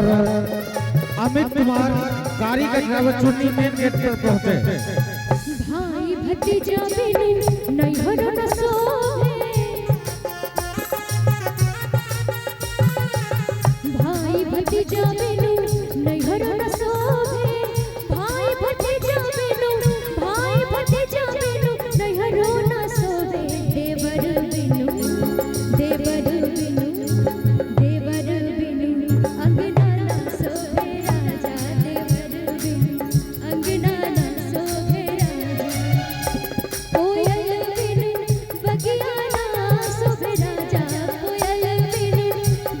और अमित कुमार गाड़ी का ड्राइवर चुन्नी मेन गेट पर पहुंचे। भाई भतीजा बिनु नैहर न सोहे, भाई भतीजा बिनु नैहर न सोहे, भाई भतीजा बिनु नैहर न सोहे। देवर बिनु अंगना न सोहे राजा, देवर बिनु अंगना न सोहे राजा। कोयल बिनु बगिया न सोहे राजा, कोयल बिनु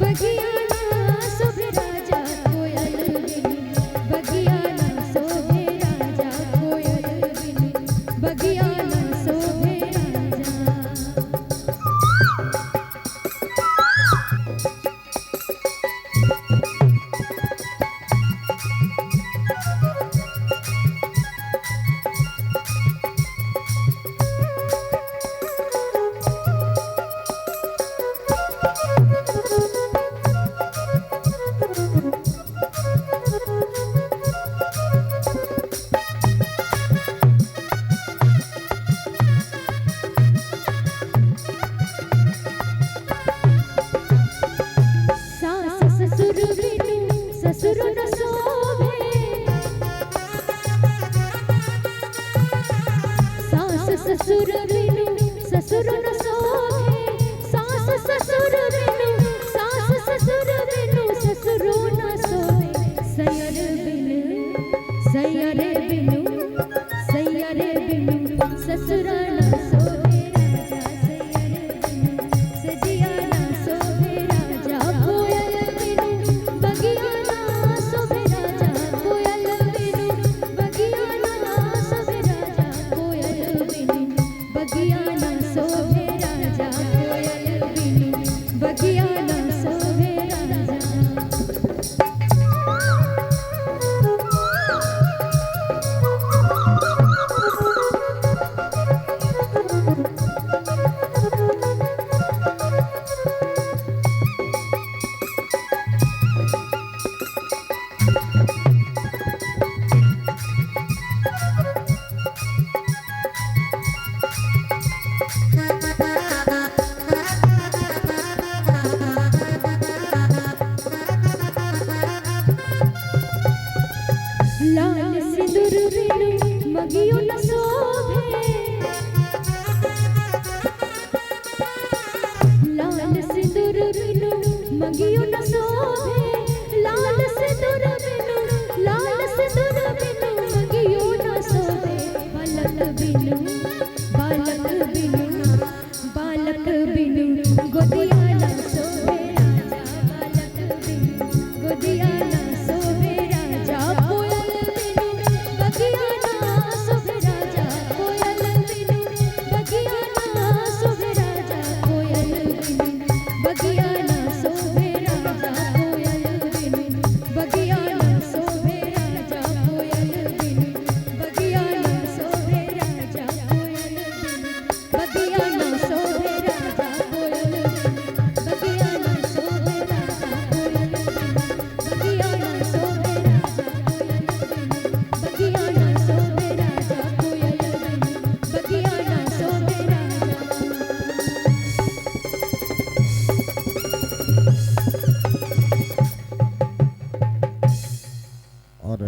बगिया न सोहे राजा, कोयल बिनु बगिया न सोहे राजा, कोयल बिनु बगिया न सोहे राजा। ससुर न सोहे, सास ससुर बिनु ससुर न सोहे, सास ससुर बिनु ससुर न सोहे। सैयर बिनु ससुर न सोहे राजा, सैयर बिनु सजिया न सोहे राजा। कोयल बिनु बगिया न सोहे राजा, कोयल बिनु बगिया न सोहे राजा, कोयल बिनु बगिया न सोहे राजा, कोयल बिनु बगिया न सोहे राजा। लाल सिंदूर बिनु मगियो न सोहे, लाल सिंदूर बिनु मगियो न सोहे, लाल सिंदूर बिनु मगियो न सोहे। बालक बिनु गोदिया न सोहे राजा, बालक बिनु गोदिया न सोहे राजा। कोयल बिनु बगिया न सोहे राजा, कोयल बिनु बगिया न सोहे राजा, कोयल बिनु बगिया न सोहे राजा, कोयल बिनु बगिया न सोहे राजा, कोयल बिनु बगिया न सोहे राजा, कोयल बिनु बगिया न सोहे राजा, कोयल बिनु बगिया न सोहे राजा, कोयल बिनु बगिया न सोहे राजा, कोयल बिनु बगिया न सोहे राजा, कोयल बिनु बगिया न सोहे राजा। और